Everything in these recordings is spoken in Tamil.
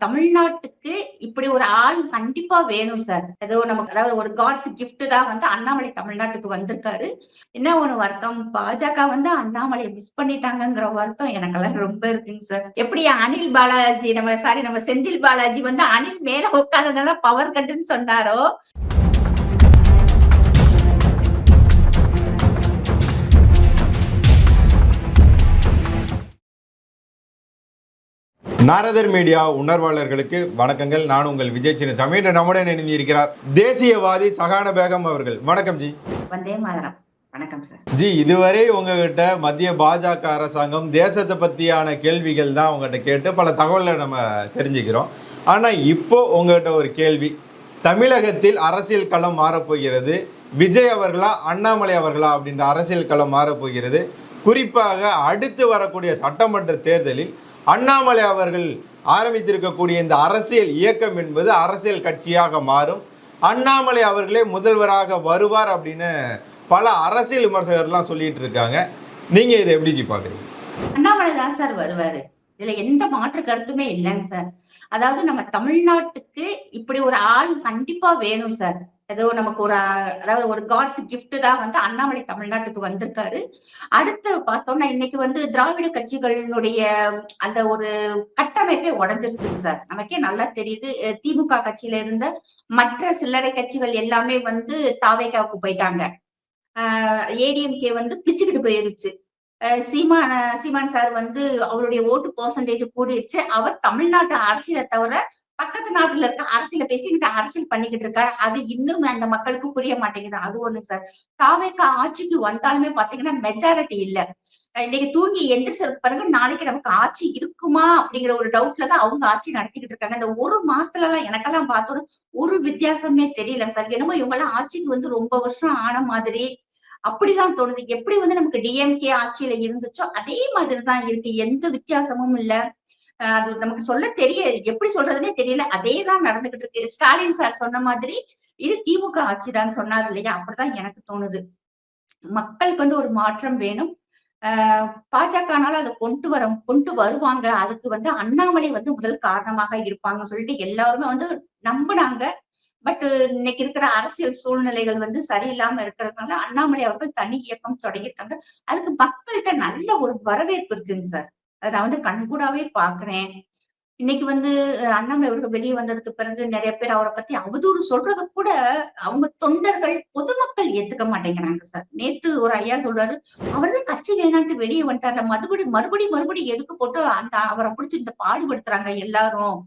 தமிழ்நாட்டுக்கு இப்படி ஒரு ஆள் கண்டிப்பா வேணும் சார். ஏதோ நமக்கு அதாவது ஒரு காட்ஸ் கிஃப்ட் தான் வந்து அண்ணாமலை தமிழ்நாட்டுக்கு வந்திருக்காரு. என்ன ஒரு வருத்தம், பாஜக வந்து அண்ணாமலைய மிஸ் பண்ணிட்டாங்கங்கிற வருத்தம் எனக்கெல்லாம் ரொம்ப இருக்குங்க சார். எப்படி அனில் பாலாஜி நம்ம செந்தில் பாலாஜி வந்து அணில் மேல உட்கார்ந்ததுனால பவர் கட்டுன்னு சொன்னாரோ, நாரதர் மீடியா உணர்வாளர்களுக்கு வணக்கங்கள். நான் உங்கள் விஜய் சின்னசாமி. இன்று நம்முடன் இணைந்திருக்கிறார் தேசியவாதி சகான பேகம் அவர்கள். வணக்கம் ஜி. வந்தே மாதரம். வணக்கம் சார். ஜி, இதுவரை உங்ககிட்ட மத்திய பாஜக அரசாங்கம் தேசத்தை பத்தியான கேள்விகள் தான் உங்ககிட்ட கேட்டு பல தகவல்களை நம்ம தெரிஞ்சுக்கிறோம். ஆனா இப்போ உங்ககிட்ட ஒரு கேள்வி, தமிழகத்தில் அரசியல் களம் மாறப்போகிறது. விஜய் அவர்களா அண்ணாமலை அவர்களா அப்படின்ற அரசியல் களம் மாறப்போகிறது. குறிப்பாக அடுத்து வரக்கூடிய சட்டமன்ற தேர்தலில் அண்ணாமலை அவர்கள் ஆரம்பித்திருக்கக்கூடிய இந்த அரசியல் இயக்கம் என்பது அரசியல் கட்சியாக மாறும். அண்ணாமலை அவர்களே முதல்வராக வருவார் அப்படின்னு பல அரசியல் விமர்சகர்லாம் சொல்லிட்டு இருக்காங்க. நீங்க இதை எப்படி பாக்குறீங்க? அண்ணாமலை தான் சார் வருவாரு, இதுல எந்த மாற்று கருத்துமே இல்லைங்க சார். அதாவது நம்ம தமிழ்நாட்டுக்கு இப்படி ஒரு ஆள் கண்டிப்பா வேணும் சார். ஏதோ நமக்கு அதாவது ஒரு காட்ஸ் கிஃப்ட் தான் வந்து அண்ணாமலை தமிழ்நாட்டுக்கு வந்திருக்காரு. அடுத்து பார்த்தோம்னா இன்னைக்கு வந்து திராவிட கட்சிகளினுடைய அந்த ஒரு கட்டமைப்பே உடஞ்சிருச்சு சார். நமக்கே நல்லா தெரியுது. திமுக கட்சியில இருந்த மற்ற சில்லறை கட்சிகள் எல்லாமே வந்து தாவேகாவுக்கு போயிட்டாங்க. ஏடிஎம்கே வந்து பிச்சுக்கிட்டு போயிருச்சு. சீமான் சார் வந்து அவருடைய ஓட்டு பெர்சன்டேஜ் கூடிருச்சு. அவர் தமிழ்நாட்டு அரசியலை தவிர பக்கத்து நாட்டுல இருக்க அரசியல பேசிக்கிட்டு அரசியல் பண்ணிக்கிட்டு இருக்காரு. அது இன்னும் அந்த மக்களுக்கு புரிய மாட்டேங்குது. அது ஒண்ணு சார். தாவேக்கா ஆட்சிக்கு வந்தாலுமே பாத்தீங்கன்னா மெஜாரிட்டி இல்ல. இன்னைக்கு தூங்கி எந்திரிச்சதுக்கு பிறகு நாளைக்கு நமக்கு ஆட்சி இருக்குமா அப்படிங்கிற ஒரு டவுட்ல தான் அவங்க ஆட்சி நடத்திக்கிட்டு இருக்காங்க. இந்த ஒரு மாசத்துல எல்லாம் எனக்கெல்லாம் பார்த்தோம் ஒரு வித்தியாசமே தெரியல சார். என்னமோ இவங்க எல்லாம் ஆட்சிக்கு வந்து ரொம்ப வருஷம் ஆன மாதிரி அப்படிதான் தோணுது. எப்படி வந்து நமக்கு டிஎம்கே ஆட்சியில இருந்துச்சோ அதே மாதிரிதான் இருக்கு. எந்த வித்தியாசமும் இல்ல. அது நமக்கு சொல்ல எப்படி சொல்றதுன்னே தெரியல. அதேதான் நடந்துகிட்டு இருக்கு. ஸ்டாலின் சார் சொன்ன மாதிரி இது திமுக ஆட்சிதான் சொன்னார் இல்லையா? அப்படிதான் எனக்கு தோணுது. மக்களுக்கு வந்து ஒரு மாற்றம் வேணும். பாஜகனால அதை கொண்டு வருவாங்க. அதுக்கு வந்து அண்ணாமலை வந்து முதல் காரணமாக இருப்பாங்கன்னு சொல்லிட்டு எல்லாருமே வந்து நம்பினாங்க. பட் இன்னைக்கு இருக்கிற அரசியல் சூழ்நிலைகள் வந்து சரியில்லாம இருக்கிறதுனால அண்ணாமலை அவர்கள் தனி இயக்கம் தொடங்கியிருக்காங்க. அதுக்கு மக்கள்கிட்ட நல்ல ஒரு வரவேற்பு இருக்குங்க சார். அதை நான் வந்து கண்கூடாவே பாக்குறேன். இன்னைக்கு வந்து அண்ணாமலை அவர்கள் வெளியே வந்ததுக்கு பிறகு நிறைய பேர் அவரை பத்தி அவதூறு சொல்றது கூட அவங்க தொண்டர்கள் பொதுமக்கள் ஏத்துக்க மாட்டேங்கிறாங்க சார். நேத்து ஒரு ஐயா சொல்றாரு, அவர்தான் கட்சி வேணான்ட்டு வெளியே வந்துட்டார்ல, மறுபடியும் எதுக்கு போட்டு அந்த அவரை பிடிச்சி இந்த பாடுபடுத்துறாங்க எல்லாரும்.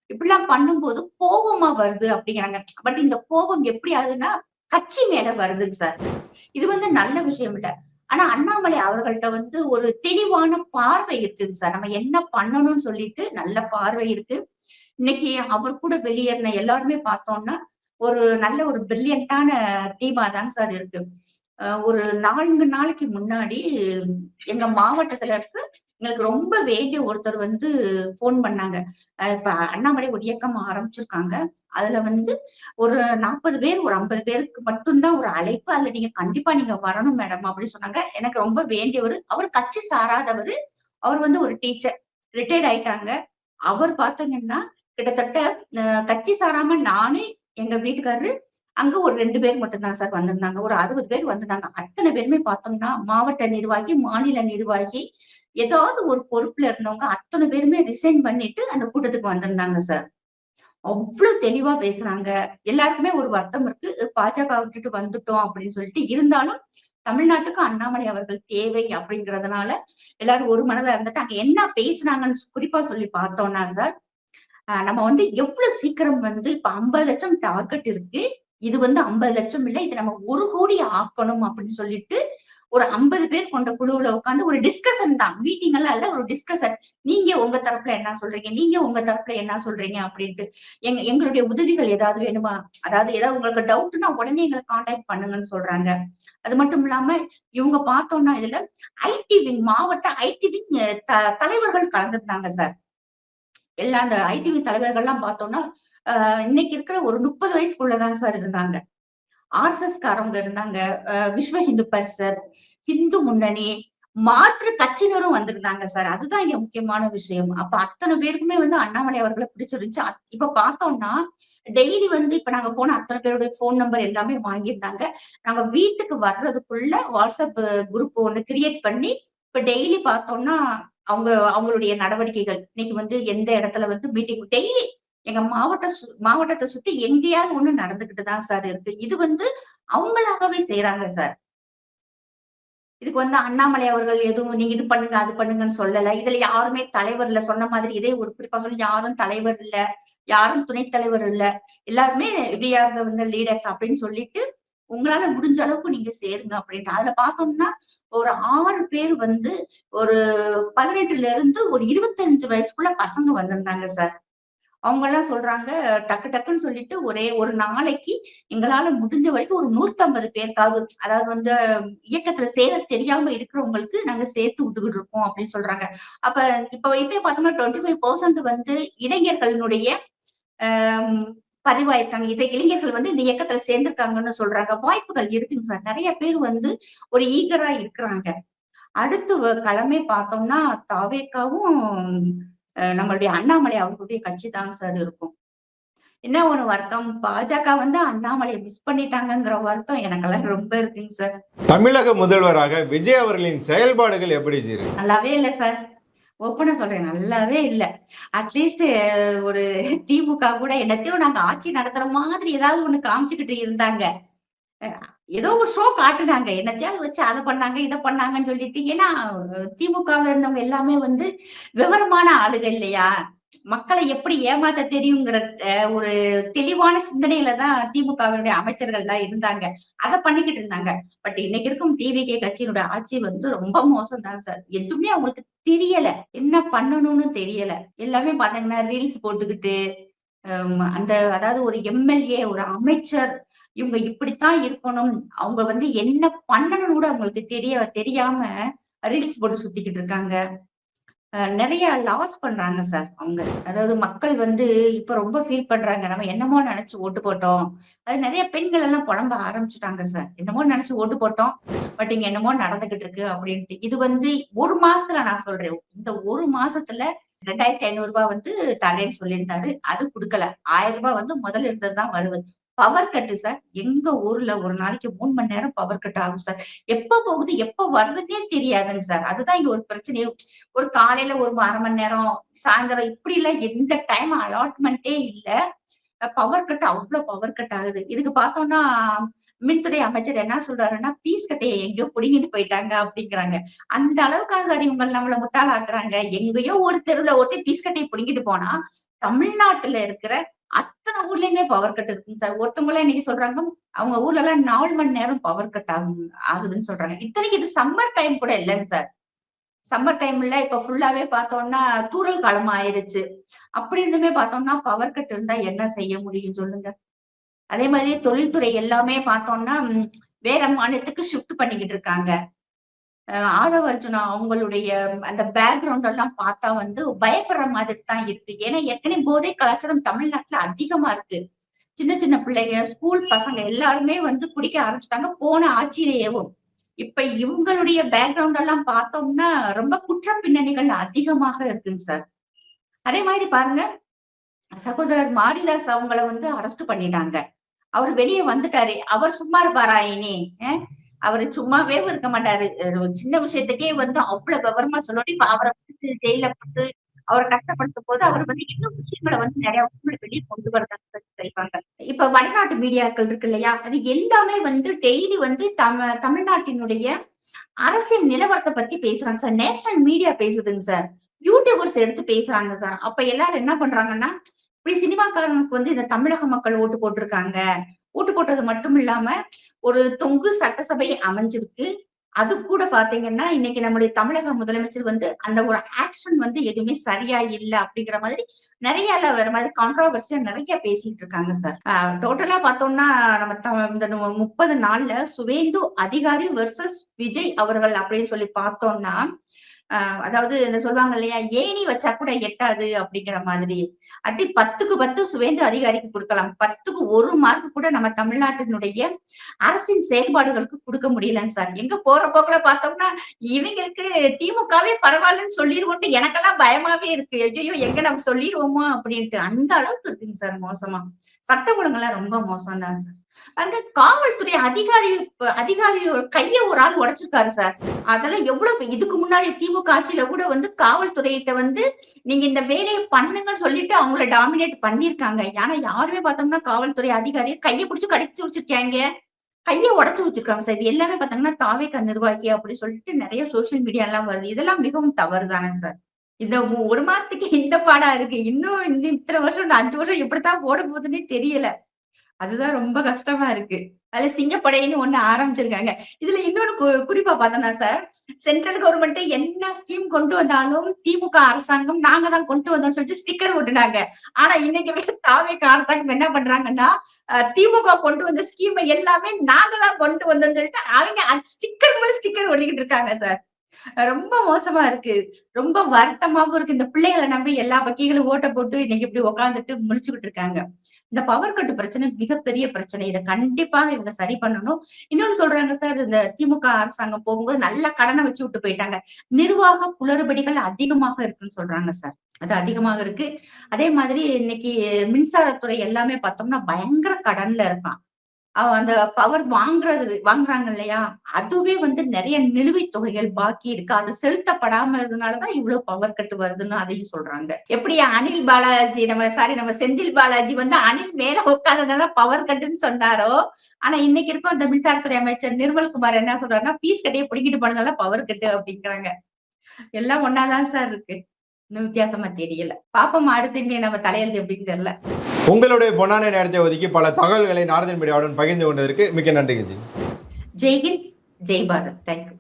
இப்படிலாம் பண்ணும்போது கோபமா வருது அப்படிங்கிறாங்க. பட் இந்த கோபம் எப்படி ஆகுதுன்னா கட்சி மேல வருதுங்க சார். இது வந்து நல்ல விஷயம் இல்ல. ஆனா அண்ணாமலை அவர்கள்ட்ட வந்து ஒரு தெளிவான பார்வை இருக்குங்க சார். நம்ம என்ன பண்ணணும்னு சொல்லிட்டு நல்ல பார்வை இருக்கு. இன்னைக்கு அவர் கூட வெளியேறின எல்லாருமே பார்த்தோம்னா ஒரு நல்ல ஒரு பிரில்லியண்டான டீமா தாங்க சார் இருக்கு. ஒரு 4 நாளைக்கு முன்னாடி எங்க மாவட்டத்துல இருக்கு எங்களுக்கு ரொம்ப வேண்டிய ஒருத்தர் வந்து போன் பண்ணாங்க. இப்ப அண்ணாமலை ஒரு இயக்கம் ஆரம்பிச்சிருக்காங்க. அதுல வந்து ஒரு 40 பேர் ஒரு 50 பேருக்கு மட்டும்தான் ஒரு அழைப்பு. அதுல கண்டிப்பா நீங்க வரணும் மேடம் அப்படின்னு சொன்னாங்க. எனக்கு ரொம்ப வேண்டியவர். அவர் கட்சி சாராதவர். அவர் வந்து ஒரு டீச்சர். ரிட்டையர்ட் ஆயிட்டாங்க. அவர் பாத்தீங்கன்னா கிட்டத்தட்ட கட்சி சாராம நானு எங்க வீட்டுக்காரரு அங்க ஒரு 2 பேர் மட்டும் தான் சார் வந்திருந்தாங்க. ஒரு 60 பேர் வந்திருந்தாங்க. அத்தனை பேருமே பார்த்தோம்னா மாவட்ட நிர்வாகி, மாநில நிர்வாகி, ஏதாவது ஒரு பொறுப்புல இருந்தவங்க அத்தனை பேருமே ரிசைன் பண்ணிட்டு அந்த கூட்டத்துக்கு வந்திருந்தாங்க சார். அவ்வளவு தெளிவா பேசுறாங்க. எல்லாருக்குமே ஒரு வருத்தம் இருக்கு. பாஜக விட்டுட்டு வந்துட்டோம் அப்படின்னு சொல்லிட்டு. இருந்தாலும் தமிழ்நாட்டுக்கு அண்ணாமலை அவர்கள் தேவை அப்படிங்கிறதுனால எல்லாரும் ஒரு மனதா இருந்துட்டு அங்க என்ன பேசுனாங்கன்னு குறிப்பா சொல்லி பார்த்தோம்னா சார், நம்ம வந்து எவ்வளவு சீக்கிரம் வந்து இப்ப 50 லட்சம் டார்கெட் இருக்கு. இது வந்து 50 லட்சம் இல்ல. இது நம்ம 1 கோடி ஆக்கணும் அப்படின்னு சொல்லிட்டு ஒரு 50 பேர் கொண்ட குழுவுல உட்கார்ந்து ஒரு டிஸ்கஷன் தான். மீட்டிங் எல்லாம் இல்ல, ஒரு டிஸ்கஷன். நீங்க உங்க தரப்புல என்ன சொல்றீங்க? நீங்க உங்க தரப்புல என்ன சொல்றீங்க? அப்படின்ட்டு எங்களுடைய உதவிகள் ஏதாவது வேணுமா? அதாவது ஏதாவது உங்களுக்கு டவுட்னா உடனே எங்களை கான்டாக்ட் பண்ணுங்கன்னு சொல்றாங்க. அது மட்டும் இல்லாம இவங்க பார்த்தோம்னா இதுல ஐடி விங் மாவட்ட ஐடி விங் தலைவர்கள் கலந்துருந்தாங்க சார். எல்லா அந்த ஐடி விங் தலைவர்கள்லாம் பார்த்தோம்னா இன்னைக்கு இருக்கிற ஒரு 30 வயசுக்குள்ளதான் சார் இருந்தாங்க. ஆர்எஸ்எஸ் காரவங்க இருந்தாங்க. விஸ்வ இந்து பரிஷத், இந்து முன்னணி, மாற்று கட்சியினரும் வந்திருந்தாங்க சார். அதுதான் இங்க முக்கியமான விஷயம். அப்ப அத்தன பேருக்குமே வந்து அண்ணாமலை அவர்கள பிடிச்சிருந்துச்சு. இப்ப பார்த்தோம்னா, டெய்லி வந்து இப்ப நாங்க போன அத்தன பேருடைய ஃபோன் நம்பர் எல்லாமே வாங்கியிருந்தாங்க. நாங்க வீட்டுக்கு வர்றதுக்குள்ள WhatsApp குரூப் ஒண்ணு கிரியேட் பண்ணி, இப்ப டெய்லி பார்த்தோம்னா, அவங்களுடைய நடவடிக்கைகள். இன்னைக்கு வந்து எந்த இடத்துல வந்து மீட்டிங் டெய்லி எங்க மாவட்டத்த சுத்தி எங்கேயாவது ஒண்ணு நடந்துகிட்டு தான் சார் இருக்கு. இது வந்து அவங்களாகவே செய்றாங்க சார். இதுக்கு வந்து அண்ணாமலை அவர்கள் எதுவும் நீங்க இது பண்ணுங்க, அது பண்ணுங்கன்னு சொல்லல. இதுல யாருமே தலைவர் இல்ல. சொன்ன மாதிரி இதே ஒரு குறிப்பா சொல்லி யாரும் தலைவர் இல்ல. யாரும் துணைத் தலைவர் இல்ல. எல்லாருமே வி ஆர் த வந்து லீடர்ஸ் அப்படின்னு சொல்லிட்டு, உங்களால முடிஞ்ச அளவுக்கு நீங்க சேருங்க அப்படின்ட்டு. அதுல பார்த்தோம்னா, ஒரு 6 பேர் வந்து ஒரு 18ல இருந்து ஒரு 25 வயசுக்குள்ள பசங்க வந்திருந்தாங்க சார். அவங்கலாம் சொல்றாங்க, டக்கு டக்குன்னு சொல்லிட்டு ஒரே ஒரு நாளைக்கு எங்களால முடிஞ்ச வரைக்கும் ஒரு 150 பேருக்காவது, அதாவது வந்து இயக்கத்துல சேர தெரியாம இருக்கிறவங்களுக்கு நாங்க சேர்த்து விட்டுக்கிட்டு இருக்கோம் அப்படின்னு சொல்றாங்க. அப்ப இப்பயே பார்த்தோம்னா 25% வந்து இளைஞர்களினுடைய அம் பதிவாயிருக்காங்க. இளைஞர்கள் வந்து இந்த இயக்கத்துல சேர்ந்திருக்காங்கன்னு சொல்றாங்க. வாய்ப்புகள் இருக்குங்க சார். நெறைய பேர் வந்து ஒரு ஈகரா இருக்கிறாங்க. அடுத்து களமே பார்த்தோம்னா, தாவேக்காவும் நம்மளுடைய அண்ணாமலை அவர்களுடைய கட்சி தான் சார் இருக்கும். என்ன ஒரு வருத்தம், பாஜக வந்து அண்ணாமலைய மிஸ் பண்ணிட்டாங்கங்கிற வருத்தம் எனக்கெல்லாம் ரொம்ப இருக்குங்க சார். தமிழக முதல்வராக விஜய் அவர்களின் செயல்பாடுகள் எப்படி இருக்கு? நல்லாவே இல்ல சார். ஓப்பனா சொல்றேன். நல்லாவே இல்ல. அட்லீஸ்ட் ஒரு திமுக கூட என்னத்தையோ நாங்க ஆட்சி நடத்துற மாதிரி ஏதாவது ஒண்ணு காமிச்சுக்கிட்டு இருந்தாங்க. அ ஏதோ ஒரு ஷோ காட்டுனாங்க. என்னத்தையாவது வச்சு அத பண்ணாங்க, இத பண்ணாங்கன்னு சொல்லிட்டு. ஏன்னா திமுகவுல இருந்தவங்க எல்லாமே வந்து விவரமான ஆளுக இல்லையா? மக்கள எப்படி ஏமாத்த தெரியுங்கிற ஒரு தெளிவான சிந்தனையில தான் திமுகவினுடைய அமைச்சர்கள்லாம் இருந்தாங்க. அத பண்ணிக்கிட்டு இருந்தாங்க. பட் இன்னைக்கு இருக்கும் டிவிகே கட்சியினுடைய ஆட்சி வந்து ரொம்ப மோசம் தான் சார். எதுவுமே அவங்களுக்கு தெரியல. என்ன பண்ணணும்னு தெரியல. எல்லாமே பார்த்தீங்கன்னா, ரீல்ஸ் போட்டுக்கிட்டு, அந்த அதாவது ஒரு எம்எல்ஏ, ஒரு அமைச்சர் இவங்க இப்படித்தான் இருக்கணும். அவங்க வந்து என்ன பண்ணணும்னு கூட அவங்களுக்கு தெரியாம ரீல்ஸ் போட்டு சுத்திக்கிட்டு இருக்காங்க. நெறைய லாஸ் பண்றாங்க சார் அவங்க. அதாவது மக்கள் வந்து இப்ப ரொம்ப ஃபீல் பண்றாங்க. நம்ம என்னமோ நெனச்சு ஓட்டு போட்டோம். அது நெறைய பெண்கள் எல்லாம் பொலம்ப ஆரம்பிச்சுட்டாங்க சார். என்னமோ நெனச்சு ஓட்டு போட்டோம். பட் இங்க என்னமோ நடந்துகிட்டு இருக்கு அப்படின்ட்டு. இது வந்து 1 மாசத்துல நான் சொல்றேன். இந்த 1 மாசத்துல ரூ. 2,500 வந்து தரேன்னு சொல்லியிருந்தாரு. அது குடுக்கல. ரூ. 1000 வந்து முதல்ல இருந்தது தான் வருது. Power cut sir. எங்க ஊர்ல ஒரு நாளைக்கு 3 மணி நேரம் பவர் கட் ஆகும் சார். எப்ப போகுது, எப்ப வருதுன்னே தெரியாதுங்க சார். அதுதான் இங்க ஒரு பிரச்சனையே. ஒரு காலையில ஒரு 1/2 மணி நேரம், சாயந்தரம் இப்படிலாம் எந்த டைம் அலாட்மென்ட்டே இல்ல. பவர் கட் அவ்ளோ பவர் கட் ஆகுது. இதுக்கு பார்த்தோம்னா, மின்துறை அமைச்சர் என்ன சொல்றாருன்னா, பீஸ் கட்டைய எங்கேயோ புடுங்கிட்டு போயிட்டாங்க அப்படிங்கிறாங்க. அந்த அளவுக்கா சார் இவங்க நம்மள முட்டாளாக்குறாங்க. எங்கேயோ ஒரு தெருவுல ஒருத்தன் பீஸ் கட்டைய புடுங்கிட்டு போனா, தமிழ்நாட்டுல இருக்கிற அத்தன ஊர்லயுமே பவர் கட் இருக்குங்க சார். ஒருத்தவங்கலாம் இன்னைக்கு சொல்றாங்க, அவங்க ஊர்லலாம் 4 மணி நேரம் பவர் கட் ஆகுதுன்னு சொல்றாங்க. இத்தனைக்கு இது சம்மர் டைம் கூட இல்லங்க சார். சம்மர் டைம்ல இப்ப ஃபுல்லாவே பார்த்தோம்னா, தூறல் காலம் ஆயிருச்சு. அப்படி இருந்துமே பார்த்தோம்னா, பவர் கட் இருந்தா என்ன செய்ய முடியும் சொல்லுங்க? அதே மாதிரி தொழில்துறை எல்லாமே பார்த்தோம்னா, வேற மாநிலத்துக்கு ஷிஃப்ட் பண்ணிக்கிட்டு இருக்காங்க. ஆதவ அர்ஜுனா அவங்களுடைய அந்த பேக்கிரவுண்ட் எல்லாம் பார்த்தா வந்து பயப்படுற மாதிரி தான் இருக்கு. ஏன்னா ஏற்கனவே போதை கலாச்சாரம் தமிழ்நாட்டுல அதிகமா இருக்கு. சின்ன சின்ன பிள்ளைங்க, ஸ்கூல் பசங்க எல்லாருமே வந்து குடிக்க ஆரம்பிச்சுட்டாங்க. போன ஆட்சியிலேயேவும். இப்ப இவங்களுடைய பேக்கிரவுண்ட் எல்லாம் பார்த்தோம்னா, ரொம்ப குற்ற பின்னணிகள் அதிகமாக இருக்குங்க சார். அதே மாதிரி பாருங்க, சகோதரர் மாரிதாஸ் அவங்கள வந்து அரெஸ்ட் பண்ணிட்டாங்க. அவரு வெளிய வந்துட்டாரு. அவர் சும்மா இருப்பாரா இனி? அவரு சும்மாவே இருக்க மாட்டாரு. ஒரு சின்ன விஷயத்துக்கே வந்து அவ்வளவு விவரமா சொல்லணும். இப்ப அவர வந்து ஜெயில்ல போட்டு அவர கஷ்டப்படுத்தும்போது, அவர் வந்து இன்னும் விஷயங்கள வந்து நெறைய விஷயங்கள வெளிய கொண்டு வரதான் செய்வாங்க. இப்ப வடநாட்டு மீடியாக்கள் இருக்கு இல்லையா? அது எல்லாமே வந்து டெய்லி வந்து தமிழ்நாட்டினுடைய அரசியல் நிலவரத்த பத்தி பேசுறாங்க சார். நேஷனல் மீடியா பேசுதுங்க சார். யூடியூபர்ஸ் எடுத்து பேசுறாங்க சார். அப்ப எல்லாரும் என்ன பண்றாங்கன்னா, இப்படி சினிமாக்காரனுக்கு வந்து இந்த தமிழக மக்கள் ஓட்டு போட்டிருக்காங்க. ஓட்டு போட்டது மட்டும் இல்லாம, ஒரு தொங்கு சட்டசபை அமைஞ்சிருக்கு. அது கூட பாத்தீங்கன்னா, இன்னைக்கு நம்முடைய தமிழக முதலமைச்சர் வந்து அந்த ஒரு ஆக்ஷன் வந்து எதுவுமே சரியா இல்ல அப்படிங்கிற மாதிரி நெறைய வேற மாதிரி கான்ட்ரோவர்சியா நெறைய பேசிட்டு இருக்காங்க சார். டோட்டலா பார்த்தோம்னா நம்ம இந்த 30 நாள்ல சுவேந்து அதிகாரி வெர்சஸ் விஜய் அவர்கள் அப்படின்னு சொல்லி பார்த்தோம்னா, அதாவது இந்த சொல்லுவாங்க இல்லையா, ஏணி வச்சா கூட எட்டாது அப்படிங்கிற மாதிரி. அட்லி 10க்கு 10 சுவேந்து அதிகாரிக்கு குடுக்கலாம். 10க்கு 1 மார்க் கூட நம்ம தமிழ்நாட்டினுடைய அரசின் செயல்பாடுகளுக்கு குடுக்க முடியலங்க சார். எங்க போற போக்குல பார்த்தோம்னா, இவங்களுக்கு திமுகவே பரவாயில்லன்னு சொல்லிருவோன்ட்டு எனக்கெல்லாம் பயமாவே இருக்கு. ஐயய்யோ! எங்க நம்ம சொல்லிருவோமா அப்படின்ட்டு. அந்த அளவுக்கு இருக்குங்க சார் மோசமா. சட்டம் ஒழுங்கெல்லாம் ரொம்ப மோசம் தான் சார். பாருங்க காவல்துறை அதிகாரியோட கைய ஒரு ஆள் உடைச்சிருக்காரு சார். அதெல்லாம் எவ்வளவு இதுக்கு முன்னாடி திமுக ஆட்சியில கூட வந்து காவல்துறையிட்ட வந்து நீங்க இந்த வேலைய பண்ணுங்கன்னு சொல்லிட்டு அவங்கள டாமினேட் பண்ணியிருக்காங்க. ஆனா யாருமே பார்த்தோம்னா காவல்துறை அதிகாரிய கைய புடிச்சு கடிச்சு வச்சிருக்காங்க. கைய உடைச்சு வச்சிருக்காங்க சார். இது எல்லாமே பார்த்தீங்கன்னா தாவேகா நிர்வாகி அப்படி சொல்லிட்டு நெறைய சோசியல் மீடியாலாம் வருது. இதெல்லாம் மிகவும் தவறு தானே சார். இந்த 1 மாசத்துக்கு இந்த பாடா இருக்கு. இன்னும் இத்தன வருஷம், இன்னும் 5 வருஷம் எப்படித்தான் ஓட போகுதுன்னே தெரியல. அதுதான் ரொம்ப கஷ்டமா இருக்கு. அதுல சிங்கப்படைன்னு ஒண்ணு ஆரம்பிச்சிருக்காங்க. இதுல இன்னொன்னு குறிப்பா பார்த்தோம்னா சார், சென்ட்ரல் கவர்ன்மெண்ட் என்ன ஸ்கீம் கொண்டு வந்தாலும் திமுக அரசாங்கம் நாங்க தான் கொண்டு வந்தோம்னு சொல்லிட்டு ஸ்டிக்கர் ஒட்டுனாங்க. ஆனா இன்னைக்கு தாவேகா அரசாங்கம் என்ன பண்றாங்கன்னா, திமுக கொண்டு வந்த ஸ்கீம் எல்லாமே நாங்க தான் கொண்டு வந்தோம்னு சொல்லிட்டு அவங்க ஸ்டிக்கர் மேல ஸ்டிக்கர் ஒட்டிக்கிட்டு இருக்காங்க சார். ரொம்ப மோசமா இருக்கு. ரொம்ப வருத்தமாவும் இருக்கு. இந்த பிள்ளைகள நம்பி எல்லா வக்கீகளும் ஓட்ட போட்டு இன்னைக்கு இப்படி உட்கார்ந்துட்டு முழிச்சுக்கிட்டு இருக்காங்க. இந்த பவர் கட் பிரச்சனை மிகப்பெரிய பிரச்சனை. இத கண்டிப்பா இவங்க சரி பண்ணணும். இன்னொன்னு சொல்றாங்க சார், இந்த திமுக அரசாங்கம் போகும்போது நல்ல கடன வச்சு விட்டு போயிட்டாங்க. நிர்வாக குளறுபடிகள் அதிகமாக இருக்குன்னு சொல்றாங்க சார். அது அதிகமாக இருக்கு. அதே மாதிரி இன்னைக்கு மின்சாரத்துறை எல்லாமே பார்த்தோம்னா பயங்கர கடன்ல இருக்கான். அந்த பவர் வாங்குறாங்க இல்லையா? அதுவே வந்து நெறைய நிலுவைத் தொகைகள் பாக்கி இருக்கு. அது செலுத்தப்படாம இருந்தனால தான் இவ்ளோ பவர் கட் வருதுன்னு அதையும் சொல்றாங்க. எப்படி அனில் பாலாஜி நம்ம செந்தில் பாலாஜி வந்து அணில் மேல உட்கார்ந்ததுனால பவர் கட்டுன்னு சொன்னாரோ, ஆனா இன்னைக்கு இருக்கும் அந்த மின்சாரத்துறை அமைச்சர் நிர்மல்குமார் என்ன சொல்றாருன்னா, ஃபீஸ் கட்டியே புடுங்கிட்டு போனதால பவர் கட்டு அப்படிங்கிறாங்க. எல்லாம் ஒண்ணா தான் சார் இருக்கு. இன்னும் வித்தியாசமா தெரியல. பாப்போம் அடுத்து இனி நம்ம தலையெழுத்து எப்படின்னு தெரியல. உங்களுடைய பொன்னான நேரத்தை ஒதுக்கி பல தகவல்களை நாரதன் மீடியாவுடன் பகிர்ந்து கொண்டதற்கு மிக்க நன்றி. ஜெய் ஹிந்த், ஜெய் பாரத். தேங்க்யூ.